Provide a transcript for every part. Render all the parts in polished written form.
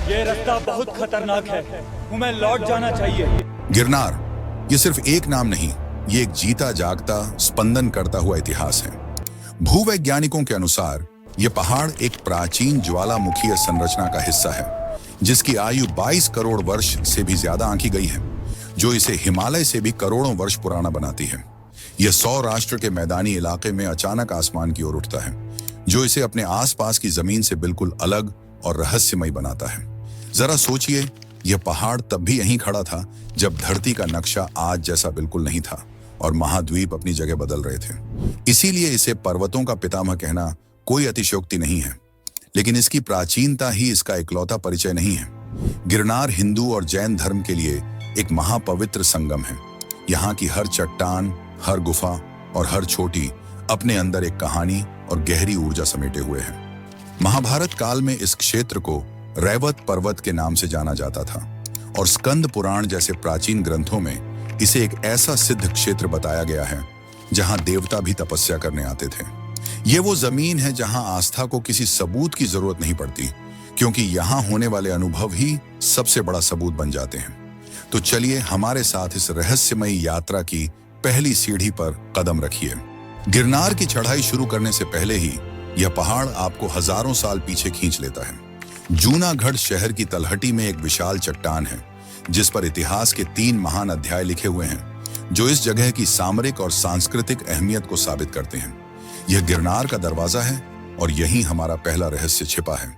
ये रास्ता बहुत खतरनाक है, हमें लौट जाना चाहिए। गिरनार ये सिर्फ एक नाम नहीं, ये एक जीता जागता स्पंदन करता हुआ इतिहास है। भूवैज्ञानिकों के अनुसार यह पहाड़ एक प्राचीन ज्वालामुखीय संरचना का हिस्सा है, जिसकी आयु 22 करोड़ वर्ष से भी ज्यादा आंकी गई है, जो इसे हिमालय से भी करोड़ों वर्ष पुराना बनाती है। यह सौराष्ट्र के मैदानी इलाके में अचानक आसमान की ओर उठता है, जो इसे अपने आसपास की जमीन से बिल्कुल अलग और रहस्यमय बनाता है। जरा सोचिए, यह पहाड़ तब भी यहीं खड़ा था जब धरती का नक्शा आज जैसा बिल्कुल नहीं था और महाद्वीप अपनी जगह बदल रहे थे। इसीलिए इसे पर्वतों का पितामह कहना कोई अतिशयोक्ति नहीं है, लेकिन इसकी प्राचीनता ही इसका इकलौता परिचय नहीं है। गिरनार हिंदू और जैन धर्म के लिए एक महापवित्र संगम है। यहाँ की हर चट्टान, हर गुफा और हर चोटी अपने अंदर एक कहानी और गहरी ऊर्जा समेटे हुए है। महाभारत काल में इस क्षेत्र को रैवत पर्वत के नाम से जाना जाता था और स्कंद पुराण जैसे प्राचीन ग्रंथों में इसे एक ऐसा सिद्ध क्षेत्र बताया गया है जहां देवता भी तपस्या करने आते थे। ये वो जमीन है जहां आस्था को किसी सबूत की जरूरत नहीं पड़ती, क्योंकि यहाँ होने वाले अनुभव ही सबसे बड़ा सबूत बन जाते हैं। तो चलिए हमारे साथ इस रहस्यमयी यात्रा की पहली सीढ़ी पर कदम रखिए। गिरनार की चढ़ाई शुरू करने से पहले ही यह पहाड़ आपको हजारों साल पीछे खींच लेता है। जूनागढ़ शहर की तलहटी में एक विशाल चट्टान है, जिस पर इतिहास के 3 महान अध्याय लिखे हुए हैं, जो इस जगह की सामरिक और सांस्कृतिक अहमियत को साबित करते हैं। यह गिरनार का दरवाजा है और यहीं हमारा पहला रहस्य छिपा है।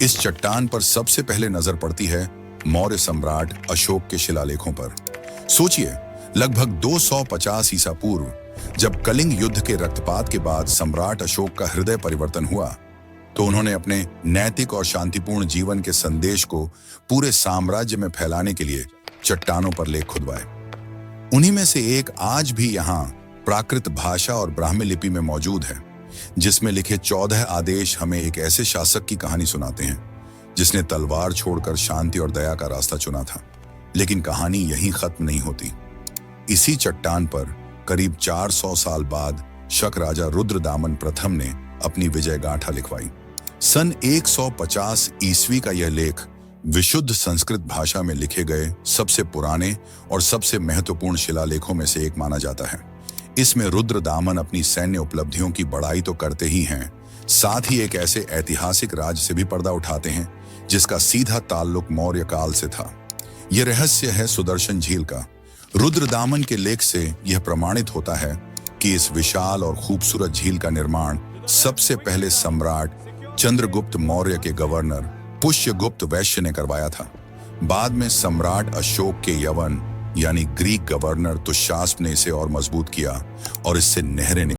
इस चट्टान पर सबसे पहले नजर पड़ती है मौर्य सम्राट अशोक के शिलालेखों पर। सोचिए, लगभग 250 ईसा पूर्व जब कलिंग युद्ध के रक्तपात के बाद सम्राट अशोक का हृदय परिवर्तन हुआ, तो उन्होंने अपने नैतिक और शांतिपूर्ण जीवन के संदेश को पूरे साम्राज्य में फैलाने के लिए चट्टानों पर लेख खुदवाए। उन्हीं में से एक आज भी यहाँ प्राकृत भाषा और ब्राह्मी लिपि में मौजूद है, जिसमें लिखे 14 आदेश हमें एक ऐसे शासक की कहानी सुनाते हैं जिसने तलवार छोड़कर शांति और दया का रास्ता चुना था। लेकिन कहानी यहीं खत्म नहीं होती। इसी चट्टान पर करीब 400 साल बाद शक राजा रुद्रदामन प्रथम ने अपनी विजय गाथा लिखवाई। सन 150 ईस्वी का यह लेख विशुद्ध संस्कृत भाषा में लिखे गए सबसे पुराने और सबसे महत्वपूर्ण शिलालेखों में से एक माना जाता है। इसमें रुद्रदामन अपनी सैन्य उपलब्धियों की बड़ाई तो करते ही हैं, साथ ही एक ऐसे ऐतिहासिक राज से भी पर्दा उठाते हैं जिसका सीधा ताल्लुक मौर्य काल से था। यह रहस्य है सुदर्शन झील का। रुद्रदामन के लेख से यह प्रमाणित होता है कि इस विशाल और खूबसूरत झील का निर्माण सबसे पहले सम्राट चंद्रगुप्त मौर्य के गवर्नर पुष्यगुप्त वैश्य ने करवाया था। बाद में सम्राट अशोक के यवन यानी ग्रीक गवर्नर तुषास्प ने इसे और मजबूत किया और इससे नहरें